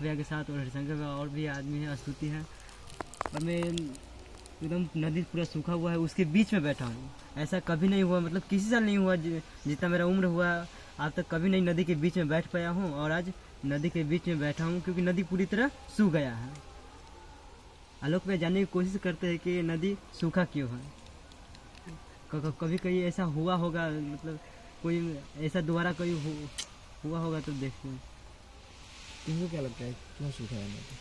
भैया के साथ और हरिशंकर का और भी आदमी है, स्तुति है, और मैं एकदम नदी पूरा सूखा हुआ है उसके बीच में बैठा हूँ। ऐसा कभी नहीं हुआ, मतलब किसी साल नहीं हुआ, जितना मेरा उम्र हुआ आज तक कभी नहीं नदी के बीच में बैठ पाया हूँ, और आज नदी के बीच में बैठा हूँ क्योंकि नदी पूरी तरह सूख गया है। आलोक भैया जानने की कोशिश करते हैं कि नदी सूखा क्यों है। कभी कहीं ऐसा हुआ होगा, मतलब कोई ऐसा दोबारा कोई हुआ होगा तो देखते हैं। तुमको क्या लगता है क्यों सूखा है नदी?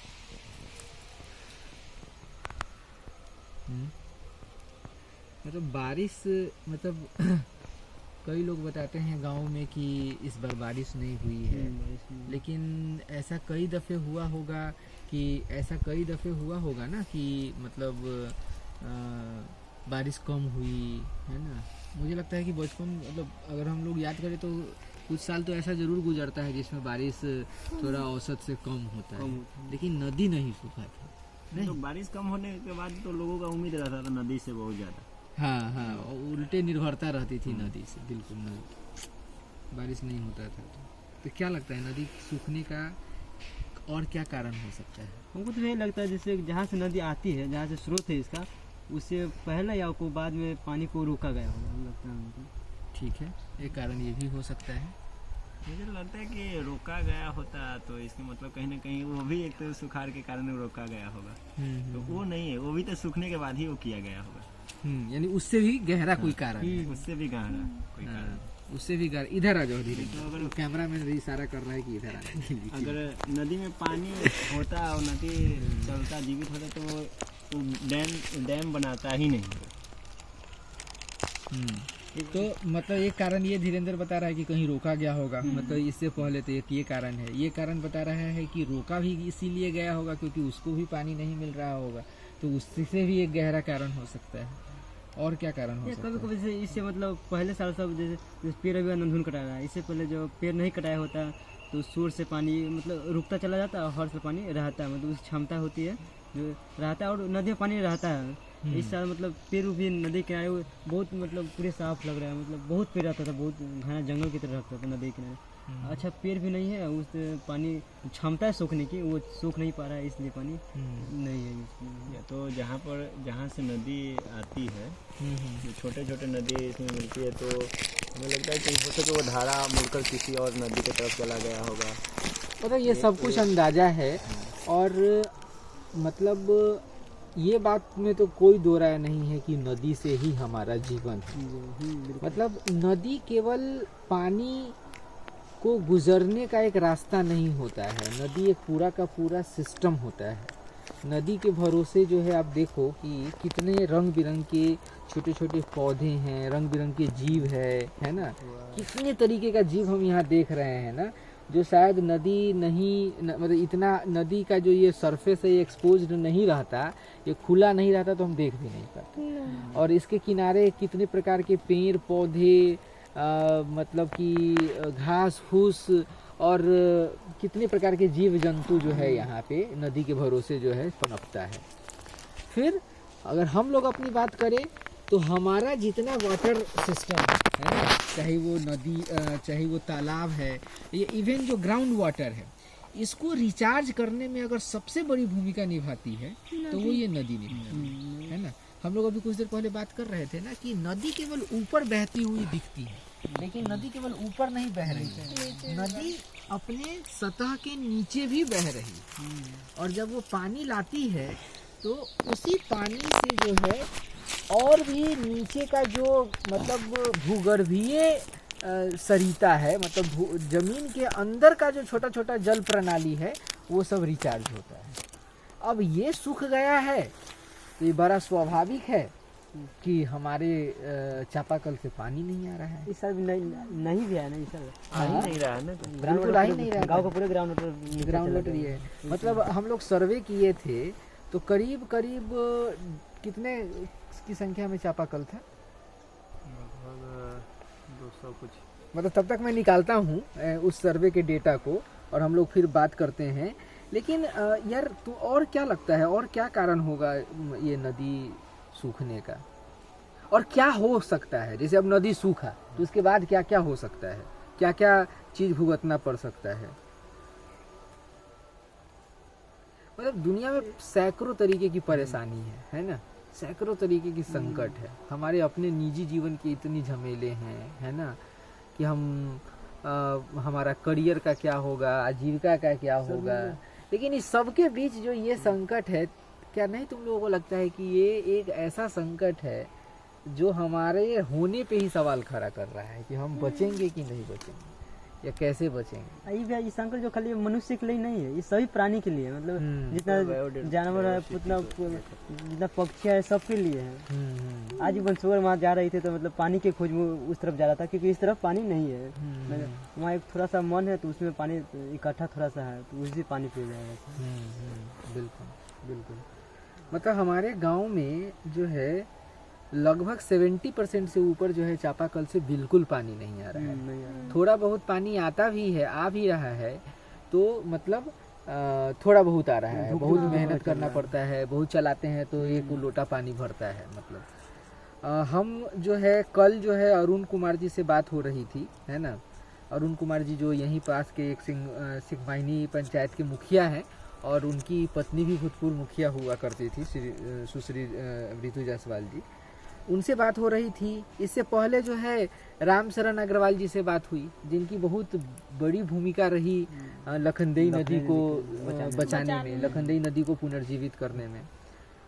मतलब बारिश, मतलब कई लोग बताते हैं गांव में कि इस बार बारिश नहीं हुई है, लेकिन ऐसा कई दफ़े हुआ होगा ना कि मतलब बारिश कम हुई है ना। मुझे लगता है कि बचपन, मतलब अगर हम लोग याद करें तो कुछ साल तो ऐसा ज़रूर गुजरता है जिसमें बारिश थोड़ा औसत से कम होता है, लेकिन नदी नहीं सूखा था। नहीं तो बारिश कम होने के बाद तो लोगों का उम्मीद रहता था नदी से बहुत ज़्यादा। हाँ, उल्टे निर्भरता रहती थी नदी से, बिल्कुल नदी, बारिश नहीं होता था। तो क्या लगता है नदी सूखने का और क्या कारण हो सकता है? हमको तो यही लगता है जैसे जहाँ से नदी आती है, जहाँ से स्रोत है इसका, उससे पहले या को बाद में पानी को रोका गया होगा, लगता है हमको। ठीक है, एक कारण ये भी हो सकता है। मुझे लगता है कि रोका गया होता तो इसका मतलब कहीं ना कहीं वो भी एक तो सुखाड़ के कारण रोका गया होगा। तो वो नहीं है, वो भी तो सूखने के बाद ही वो किया गया होगा। यानी उससे भी गहरा कोई कारण है। उससे भी गहरा कोई कारण, उससे भी गहरा। इधर आ जाओ धीरे। तो अगर कैमरा मैन इशारा कर रहा है कि इधर आने के लिए, अगर नदी में पानी होता और नदी चलता जीवित होता तो वो डैम बनाता ही नहीं। तो मतलब एक कारण ये धीरेन्द्र बता रहा है कि कहीं रोका गया होगा, मतलब इससे पहले तो एक ये कारण है। ये कारण बता रहा है कि रोका भी इसीलिए गया होगा क्योंकि उसको भी पानी नहीं मिल रहा होगा, तो उससे भी एक गहरा कारण हो सकता है। और क्या कारण हो सकता है? कभी कभी इससे मतलब पहले साल सब जैसे पेड़ अभी अंधाधुन कटा रहा है, इससे पहले जो पेड़ नहीं कटाया होता तो सूर से पानी मतलब रुकता चला जाता और हर से पानी रहता है, मतलब उसकी क्षमता होती है जो रहता है, और नदी में पानी रहता है। इस साल मतलब पेड़ भी नदी किनारे बहुत मतलब पूरे साफ लग रहा है, मतलब बहुत पेड़ रहता था, बहुत घना जंगल की तरह रहता था नदी किनारे। अच्छा पेड़ भी नहीं है, उस पानी क्षमता है सूखने की, वो सूख नहीं पा रहा है, इसलिए पानी नहीं है इसमें। या तो जहाँ से नदी आती है, जो छोटे छोटे नदी इसमें मिलती है, तो हमें लगता है कि हो सके वो धारा मुड़कर किसी और नदी की तरफ चला गया होगा। मतलब ये सब कुछ अंदाजा है, और मतलब ये बात में तो कोई दो राय नहीं है कि नदी से ही हमारा जीवन है। मतलब नदी केवल पानी को गुजरने का एक रास्ता नहीं होता है, नदी एक पूरा का पूरा सिस्टम होता है। नदी के भरोसे जो है आप देखो कि कितने रंग बिरंग के छोटे छोटे पौधे हैं, रंग बिरंग के जीव है ना, कितने तरीके का जीव हम यहाँ देख रहे हैं ना, जो शायद नदी नहीं मतलब इतना नदी का जो ये सरफेस है ये एक्सपोज्ड नहीं रहता, ये खुला नहीं रहता तो हम देख भी नहीं पाते। और इसके किनारे कितने प्रकार के पेड़ पौधे, मतलब कि घास फूस और कितने प्रकार के जीव जंतु जो है यहाँ पे नदी के भरोसे जो है पनपता है। फिर अगर हम लोग अपनी बात करें तो हमारा जितना वाटर सिस्टम है ना, चाहे वो नदी चाहे वो तालाब है, ये इवन जो ग्राउंड वाटर है, इसको रिचार्ज करने में अगर सबसे बड़ी भूमिका निभाती है तो वो ये नदी निभाती है ना। हम लोग अभी कुछ देर पहले बात कर रहे थे ना कि नदी केवल ऊपर बहती हुई दिखती है, लेकिन नदी केवल ऊपर नहीं बह रही है, नदी अपने सतह के नीचे भी बह रही है। और जब वो पानी लाती है तो उसी पानी से जो है और भी नीचे का जो मतलब भूगर्भीय सरिता है, मतलब जमीन के अंदर का जो छोटा छोटा जल प्रणाली है वो सब रिचार्ज होता है। अब ये सूख गया है तो ये बड़ा स्वाभाविक है कि हमारे चापाकल से पानी नहीं आ रहा है। इस साल नहीं भी है ना, इस साल आ ही नहीं रहा है ना, बिल्कुल आ ही नहीं रहा, गाँव का पूरे ग्राउंड वाटर ये है। मतलब हम लोग सर्वे किए थे तो करीब करीब कितने की संख्या में चापाकल था? लगभग 200 कुछ। मतलब तब तक मैं निकालता हूँ उस सर्वे के डेटा को और हम लोग फिर बात करते हैं। लेकिन यार तो और क्या लगता है, और क्या कारण होगा ये नदी सूखने का, और क्या हो सकता है? जैसे अब नदी सूखा तो उसके बाद क्या क्या हो सकता है, क्या क्या चीज भुगतना पड़ सकता है? मतलब दुनिया में सैकड़ों तरीके की परेशानी है ना, सैकड़ों तरीके की संकट है। हमारे अपने निजी जीवन की इतनी झमेले हैं, है ना, कि हम हमारा करियर का क्या होगा, आजीविका का क्या होगा, लेकिन इस सब के बीच जो ये संकट है, क्या नहीं तुम लोगों को लगता है कि ये एक ऐसा संकट है जो हमारे होने पे ही सवाल खड़ा कर रहा है कि हम बचेंगे कि नहीं बचेंगे, या कैसे बचेंगे? ये संकट जो खाली मनुष्य के लिए नहीं है, ये सभी प्राणी के लिए है। मतलब जितना जानवर है, उतना जितना पक्षी है, सबके लिए है। आज बंसुअर वहाँ जा रही थी तो मतलब पानी के खोज में उस तरफ जा रहा था, क्योंकि इस तरफ पानी नहीं है। वहाँ एक थोड़ा सा मन है तो उसमें पानी इकट्ठा थोड़ा सा है, तो उसी पानी पी जाएगा। बिल्कुल बिल्कुल। मतलब हमारे गांव में जो है लगभग 70% से ऊपर जो है चापाकल से बिल्कुल पानी नहीं आ रहा है। थोड़ा बहुत पानी आता भी है, आ भी रहा है, तो मतलब थोड़ा बहुत आ रहा है, बहुत मेहनत करना पड़ता है, बहुत चलाते हैं तो एक लोटा पानी भरता है। मतलब हम जो है कल जो है अरुण कुमार जी से बात हो रही थी, है ना। अरुण कुमार जी जो यहीं पास के एक सिंहवाहिनी पंचायत के मुखिया हैं, और उनकी पत्नी भी भूतपूर्व मुखिया हुआ करती थी, सुश्री ऋतु जायसवाल जी। उनसे बात हो रही थी। इससे पहले जो है राम शरण अग्रवाल जी से बात हुई, जिनकी बहुत बड़ी भूमिका रही लखनदेई नदी को बचाने में, लखनदेई नदी को पुनर्जीवित करने में।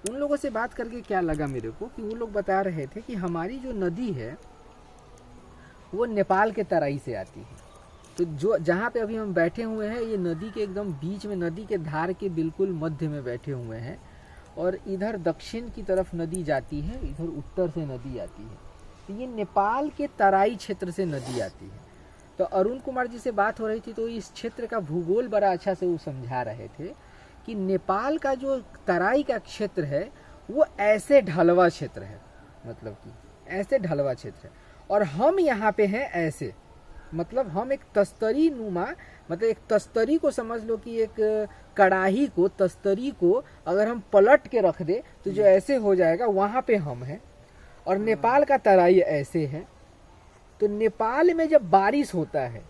उन लोगों से बात करके क्या लगा मेरे को कि वो लोग बता रहे थे कि हमारी जो नदी है वो नेपाल के तराई से आती है। तो जो जहाँ पे अभी हम बैठे हुए हैं, ये नदी के एकदम बीच में, नदी के धार के बिल्कुल मध्य में बैठे हुए हैं, और इधर दक्षिण की तरफ नदी जाती है, इधर उत्तर से नदी आती है। तो ये नेपाल के तराई क्षेत्र से नदी आती है। तो अरुण कुमार जी से बात हो रही थी तो इस क्षेत्र का भूगोल बड़ा अच्छा से वो समझा रहे थे कि नेपाल का जो तराई का क्षेत्र है वो ऐसे ढलवा क्षेत्र है, मतलब कि ऐसे ढलवा क्षेत्र है, और हम यहाँ पे हैं ऐसे, मतलब हम एक तस्तरी नुमा, मतलब एक तस्तरी को समझ लो कि एक कड़ाही को, तस्तरी को अगर हम पलट के रख दे तो जो ऐसे हो जाएगा, वहां पे हम हैं। और नेपाल का तराई ऐसे है। तो नेपाल में जब बारिश होता है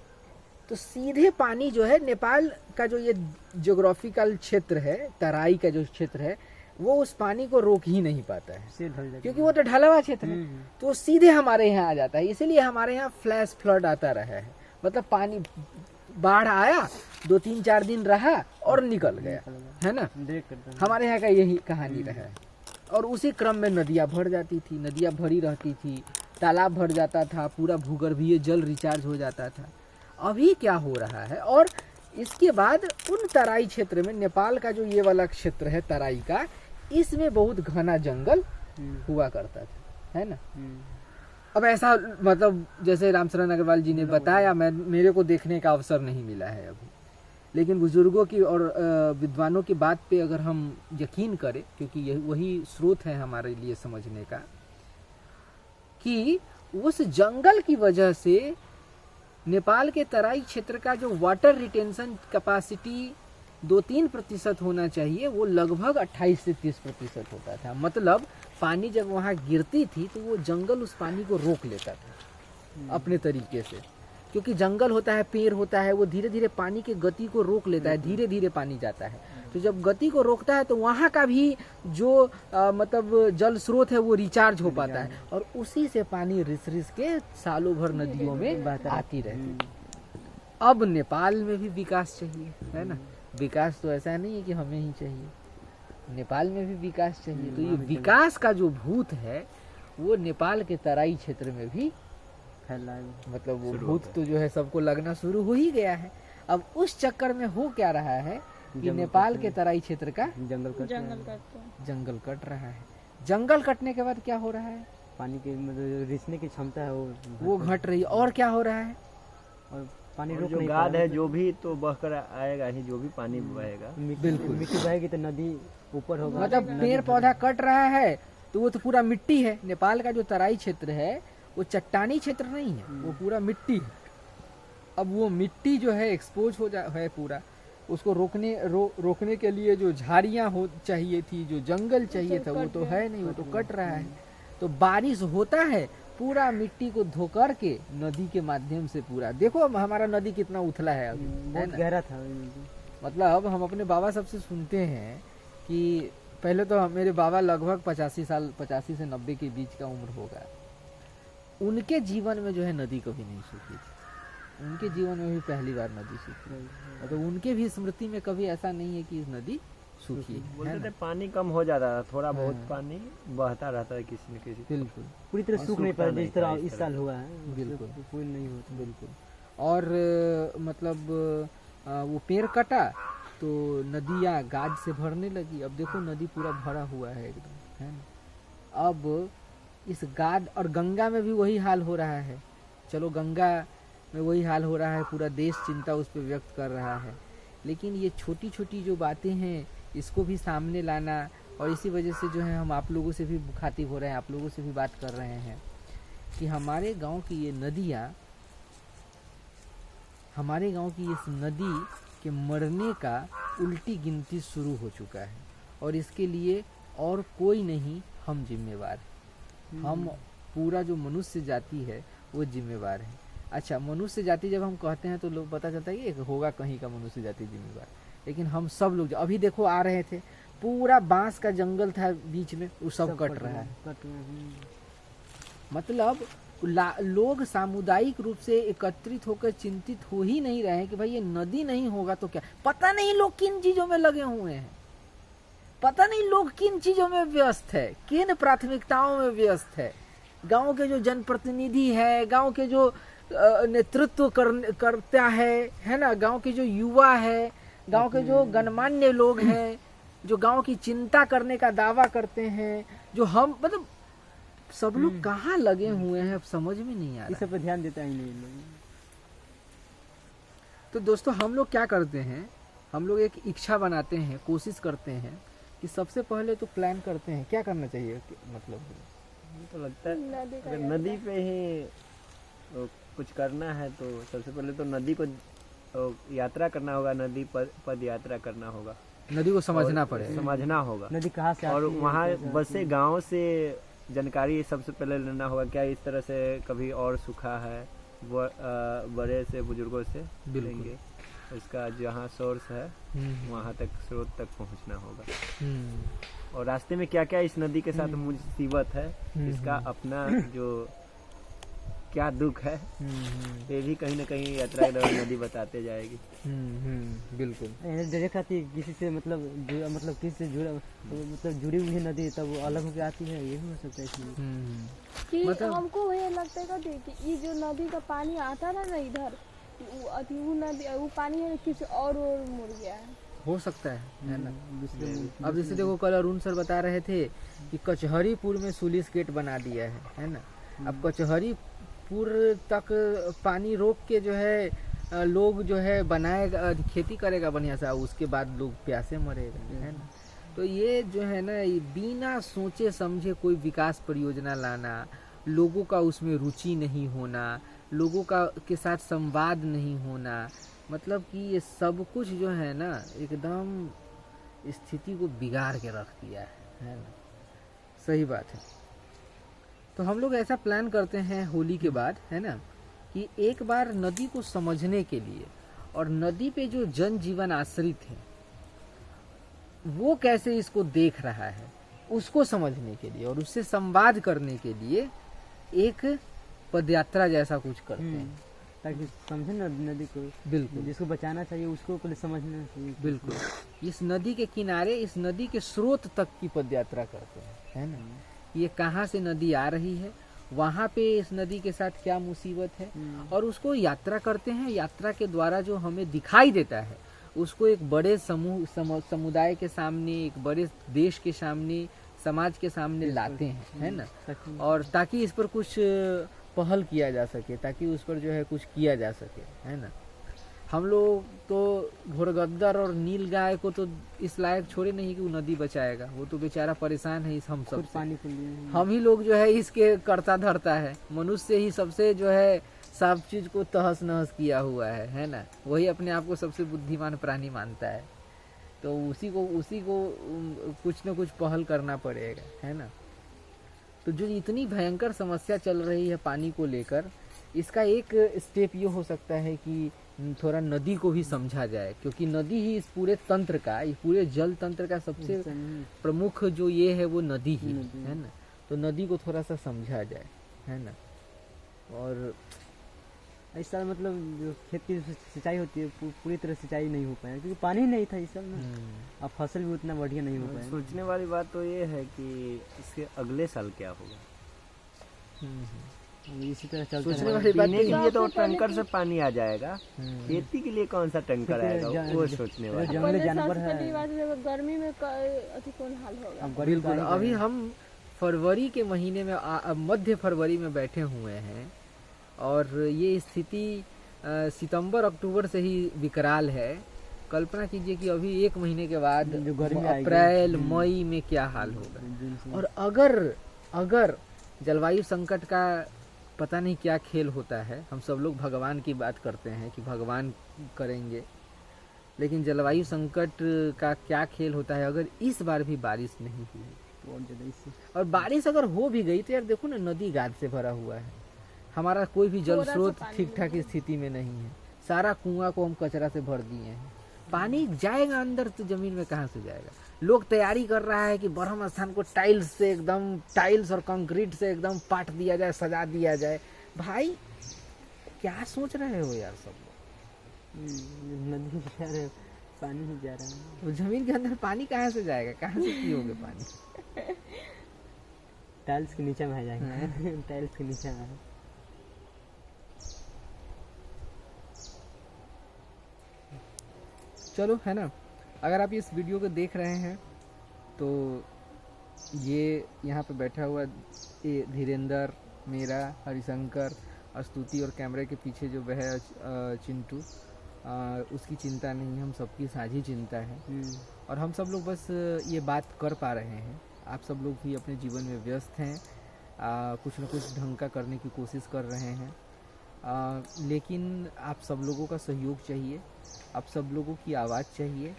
तो सीधे पानी जो है, नेपाल का जो ये ज्योग्राफिकल क्षेत्र है, तराई का जो क्षेत्र है, वो उस पानी को रोक ही नहीं पाता है, क्योंकि वो तो ढलवा क्षेत्र है, तो सीधे हमारे यहाँ आ जाता है। इसीलिए हमारे यहाँ फ्लैश फ्लड आता रहा है, मतलब पानी बाढ़ आया, 2-3-4 दिन रहा और निकल गया, है ना। हमारे यहाँ का यही कहानी रहा है। और उसी क्रम में नदियाँ भर जाती थी, नदियाँ भरी रहती थी, तालाब भर जाता था, पूरा भूगर्भीय जल रिचार्ज हो जाता था। अभी क्या हो रहा है, और इसके बाद उन तराई क्षेत्र में, नेपाल का जो ये वाला क्षेत्र है तराई का, इसमें बहुत घना जंगल हुआ करता था, है ना। अब ऐसा, मतलब जैसे रामशरण अग्रवाल जी ने बताया, मेरे को देखने का अवसर नहीं मिला है अभी, लेकिन बुजुर्गों की और विद्वानों की बात पे अगर हम यकीन करें, क्योंकि यही वही स्रोत है हमारे लिए समझने का, कि उस जंगल की वजह से नेपाल के तराई क्षेत्र का जो वाटर रिटेंशन कैपेसिटी 2-3% होना चाहिए, वो लगभग 28 से 30% होता था। मतलब पानी जब वहाँ गिरती थी तो वो जंगल उस पानी को रोक लेता था अपने तरीके से, क्योंकि जंगल होता है, पेड़ होता है, वो धीरे धीरे पानी की गति को रोक लेता है, धीरे धीरे पानी जाता है। तो जब गति को रोकता है तो वहाँ का भी जो मतलब जल स्रोत है वो रिचार्ज हो पाता है, और उसी से पानी रिस रिस के सालों भर नदियों में आती रहती। अब नेपाल में भी विकास चाहिए, है ना। विकास तो ऐसा नहीं है कि हमें ही चाहिए, नेपाल में भी विकास चाहिए। तो ये विकास का जो भूत है वो नेपाल के तराई क्षेत्र में भी फैला है, मतलब वो भूत तो जो है सबको लगना शुरू हो ही गया है। अब उस चक्कर में हो क्या रहा है कि नेपाल के तराई क्षेत्र का जंगल कट रहा है। जंगल कटने के बाद क्या हो रहा है, पानी की मतलब रिसने की क्षमता है वो घट रही है। और क्या हो रहा है, और पानी रोक जो नहीं गाद है जो भी तो बहकर आएगा ही, जो भी पानी बहेगा, बिल्कुल मिट्टी बहेगी तो नदी ऊपर होगा। मतलब पेड़ पौधा कट रहा है तो वो तो पूरा मिट्टी है। नेपाल का जो तराई क्षेत्र है वो चट्टानी क्षेत्र नहीं है, वो पूरा मिट्टी है। अब वो मिट्टी जो है एक्सपोज हो जा है पूरा, उसको रोकने के लिए जो झाड़ियाँ हो चाहिए थी, जो जंगल चाहिए था, वो तो है नहीं, वो तो कट रहा है। तो बारिश होता है, पूरा मिट्टी को धोकर के नदी के माध्यम से पूरा, देखो हमारा नदी कितना उथला है अभी, बहुत गहरा था। मतलब हम अपने बाबा सबसे सुनते हैं कि पहले तो मेरे बाबा लगभग 85 से 90 के बीच का उम्र होगा। उनके जीवन में जो है नदी कभी नहीं सूखी थी, उनके जीवन में भी पहली बार नदी सूखी। मतलब उनके भी स्मृति में कभी ऐसा नहीं है कि नदी सूखी है बोलते थे ना? पानी कम हो जाता था, थोड़ा बहुत हाँ। पानी बहता रहता है किसी न किसी। बिल्कुल पूरी तरह सूख नहीं सूखता पाया नहीं जिस तरह था इस इस तरह। साल हुआ है, बिल्कुल। कोई नहीं होता। बिल्कुल। और मतलब वो पेड़ कटा तो नदियाँ गाज से भरने लगी। अब देखो नदी पूरा भरा हुआ है एकदम, है ना? अब इस गाद और गंगा में भी वही हाल हो रहा है। चलो गंगा में वही हाल हो रहा है, पूरा देश चिंता उस पर व्यक्त कर रहा है, लेकिन ये छोटी छोटी जो बातें हैं इसको भी सामने लाना, और इसी वजह से जो है हम आप लोगों से भी मुखातिब हो रहे हैं, आप लोगों से भी बात कर रहे हैं कि हमारे गांव की ये नदियाँ, हमारे गांव की इस नदी के मरने का उल्टी गिनती शुरू हो चुका है, और इसके लिए और कोई नहीं, हम जिम्मेवार हैं। हम पूरा जो मनुष्य जाति है वो जिम्मेवार है। अच्छा, मनुष्य जाति जब हम कहते हैं तो लोग पता चलता है कि एक होगा कहीं का मनुष्य जाति जिम्मेवार, लेकिन हम सब लोग अभी देखो आ रहे थे, पूरा बांस का जंगल था बीच में, वो सब कट रहा है। कट रहा है। मतलब लोग सामुदायिक रूप से एकत्रित होकर चिंतित हो ही नहीं रहे हैं कि भाई ये नदी नहीं होगा तो क्या। पता नहीं लोग किन चीजों में लगे हुए हैं, पता नहीं लोग किन चीजों में व्यस्त है, किन प्राथमिकताओं में व्यस्त है। गांव के जो जनप्रतिनिधि है, गांव के जो नेतृत्व करता है ना, गांव के जो युवा है, गांव के जो गणमान्य लोग हैं, जो गांव की चिंता करने का दावा करते हैं, जो हम मतलब सब लोग कहाँ लगे हुए हैं, अब समझ में नहीं आ इस रहा। सब पे ध्यान देता ही नहीं लोग। तो दोस्तों हम लोग क्या करते हैं, हम लोग एक इच्छा बनाते हैं, कोशिश करते हैं कि सबसे पहले तो प्लान करते हैं क्या करना चाहिए। मतलब मुझे तो लगता है अगर नदी पे ही कुछ करना है तो सबसे पहले तो नदी को यात्रा करना होगा, नदी पद यात्रा करना होगा, नदी को समझना पड़ेगा। समझना होगा, नदी कहाँ से और आती है, वहाँ कैसे आती बसे है। गांव से जानकारी सबसे पहले लेना होगा, क्या इस तरह से कभी और सूखा है, बड़े से बुजुर्गों से लेंगे, उसका जहाँ सोर्स है वहाँ तक, स्रोत तक पहुँचना होगा। और रास्ते में क्या क्या इस नदी के साथ मुसीबत है, इसका अपना जो क्या दुख है, ये भी कहीं ना कहीं यात्रा के दौरान नदी बताते जाएगी। बिल्कुल। डायरेक्ट आती है किसी से, मतलब किसी से जुड़ा, मतलब जुड़ी हुई नदी, तब वो अलग होकर आती है, ये भी हो सकता है इसमें। कि मतलब- हमको ये लगता है कि ये जो नदी का पानी आता था ना इधर, वो नदी वो पानी है किसी और मुड़ गया है। हो सकता है ना। दूसरे अब जैसे देखो कल अरुण सर बता रहे थे कि कचहरीपुर में सुलिस गेट बना दिया है ना। अब कचहरीपुर तक पानी रोक के जो है लोग जो है बनाएगा, खेती करेगा बढ़िया सा, उसके बाद लोग प्यासे मरेगा, है ना। तो ये जो है ना, ये बिना सोचे समझे कोई विकास परियोजना लाना, लोगों का उसमें रुचि नहीं होना, लोगों का के साथ संवाद नहीं होना, मतलब कि ये सब कुछ जो है ना एकदम स्थिति को बिगाड़ के रख दिया है ना। सही बात है। तो हम लोग ऐसा प्लान करते हैं होली के बाद, है ना, कि एक बार नदी को समझने के लिए, और नदी पे जो जनजीवन आश्रित है वो कैसे इसको देख रहा है, उसको समझने के लिए और उससे संवाद करने के लिए एक पदयात्रा जैसा कुछ करते हैं। ताकि समझे ना नदी को, बिल्कुल जिसको बचाना चाहिए उसको पहले समझना चाहिए। बिल्कुल। इस नदी के किनारे, इस नदी के स्रोत तक की पदयात्रा करते हैं, है ना। ये कहाँ से नदी आ रही है, वहाँ पे इस नदी के साथ क्या मुसीबत है, और उसको यात्रा करते हैं। यात्रा के द्वारा जो हमें दिखाई देता है उसको एक बड़े समुदाय के सामने, एक बड़े देश के सामने, समाज के सामने लाते हैं, है ना। और ताकि इस पर कुछ पहल किया जा सके, ताकि उस पर जो है कुछ किया जा सके, है ना। हम लोग तो घोड़गद्दर और नील गाय को तो इस लायक छोड़े नहीं कि वो नदी बचाएगा, वो तो बेचारा परेशान है इस हम सब से। पानी के लिए हम ही लोग जो है इसके करता धरता है। मनुष्य ही सबसे जो है सब चीज को तहस नहस किया हुआ है ना। वही अपने आप को सबसे बुद्धिमान प्राणी मानता है, तो उसी को कुछ न कुछ पहल करना पड़ेगा, है ना। तो जो इतनी भयंकर समस्या चल रही है पानी को लेकर, इसका एक स्टेप ये हो सकता है कि थोड़ा नदी को भी समझा जाए, क्योंकि नदी ही इस पूरे तंत्र का, इस पूरे जल तंत्र का सबसे प्रमुख जो ये है वो नदी ही है ना। तो नदी को थोड़ा सा समझा जाए, है ना। और इस साल मतलब जो खेत की सिंचाई होती है पूरी तरह सिंचाई नहीं हो पाया क्योंकि पानी नहीं था इस साल ना। अब फसल भी उतना बढ़िया नहीं हो पाया। सोचने वाली बात तो ये है कि इसके अगले साल क्या होगा। इसी तरह चलता सोचने है। वाली बात पीने के लिए तो सबसे पहले टैंकर से पानी आ जाएगा, खेती के लिए कौन सा टैंकर आएगा वो सोचने वाली। जंगली पहले जानवर सबसे पहली है। बात है, गर्मी में अति कौन हाल होगा। अब गर्मी बिल्कुल। का ही अभी है। हम फरवरी के महीने में मध्य फरवरी में बैठे हुए हैं और ये स्थिति सितंबर अक्टूबर से ही विकराल है। कल्पना कीजिए कि अभी एक महीने के बाद जो गर्मी आएगी। अप्रैल मई में क्या हाल होगा। जून से। और अगर जलवायु संकट का पता नहीं क्या खेल होता है, हम सब लोग भगवान की बात करते हैं कि भगवान करेंगे, लेकिन जलवायु संकट का क्या खेल होता है अगर इस बार भी बारिश नहीं हुई। बहुत ज्यादा इससे और बारिश अगर हो भी गई तो यार देखो ना, नदी गाद से भरा हुआ है, हमारा कोई भी जल थोड़ा सा स्रोत पानी ठीक ठाक स्थिति में नहीं है, सारा कुआं को हम कचरा से भर दिए हैं। पानी जाएगा अंदर तो जमीन में कहाँ से जाएगा। लोग तैयारी कर रहा है कि ब्रह्म स्थान को टाइल्स से एकदम, टाइल्स और कंक्रीट से एकदम पाट दिया जाए, सजा दिया जाए। भाई क्या सोच रहे हो यार सब लोग। नदी में जा रहे पानी ही जा रहा है। तो जमीन के अंदर पानी कहाँ से जाएगा, कहाँ से पियोगे पानी। टाइल्स के नीचे में आ जाएंगे। टाइल्स के नीचे में चलो, है ना। अगर आप इस वीडियो को देख रहे हैं तो ये यहाँ पे बैठा हुआ ये धीरेंद्र, मेरा, हरिशंकर, स्तुति और कैमरे के पीछे जो वह है चिंटू, उसकी चिंता नहीं है, हम सबकी साझी चिंता है। और हम सब लोग बस ये बात कर पा रहे हैं। आप सब लोग भी अपने जीवन में व्यस्त हैं, कुछ न कुछ ढंग का करने की कोशिश कर रहे हैं, लेकिन आप सब लोगों का सहयोग चाहिए, आप सब लोगों की आवाज़ चाहिए।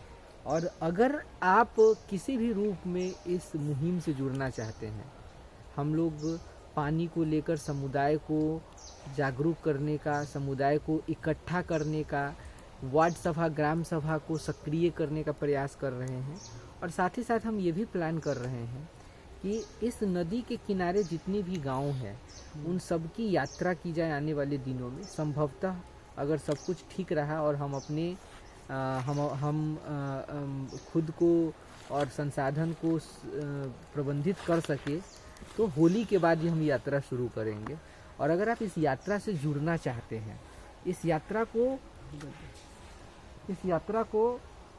और अगर आप किसी भी रूप में इस मुहिम से जुड़ना चाहते हैं, हम लोग पानी को लेकर समुदाय को जागरूक करने का, समुदाय को इकट्ठा करने का, वार्ड सभा, ग्राम सभा को सक्रिय करने का प्रयास कर रहे हैं। और साथ ही साथ हम ये भी प्लान कर रहे हैं कि इस नदी के किनारे जितने भी गांव हैं उन सब की यात्रा की जाए आने वाले दिनों में। संभवतः अगर सब कुछ ठीक रहा और हम अपने हम खुद को और संसाधन को प्रबंधित कर सके तो होली के बाद ही हम यात्रा शुरू करेंगे। और अगर आप इस यात्रा से जुड़ना चाहते हैं, इस यात्रा को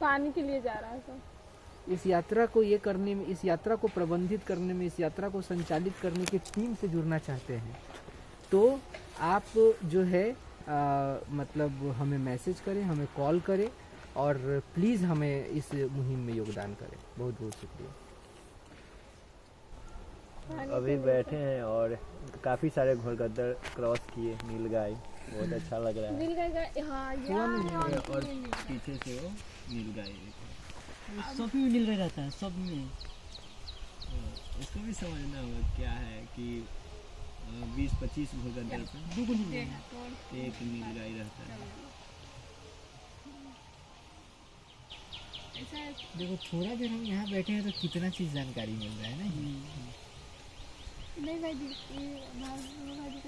पानी के लिए जा रहा है सब। इस यात्रा को ये करने में, इस यात्रा को प्रबंधित करने में, इस यात्रा को संचालित करने की टीम से जुड़ना चाहते हैं तो आप जो है मतलब हमें मैसेज करें, हमें कॉल करें और प्लीज़ हमें इस मुहिम में योगदान करें। बहुत बहुत शुक्रिया। अभी बैठे हैं और काफी सारे घोड़गद्दर क्रॉस किए, नीलगाय, बहुत अच्छा लग रहा है। नीलगाय, हाँ यार, और पीछे से वो नीलगाय सब में मिल रहता है, सब में। इसको भी समझना होगा क्या है कि 20-25 घोड़गद्दर पे एक नीलगाय रहता है। देखो थोड़ा देर हम यहाँ बैठे हैं तो कितना चीज़ जानकारी मिल रहा है ना। नहीं भाई,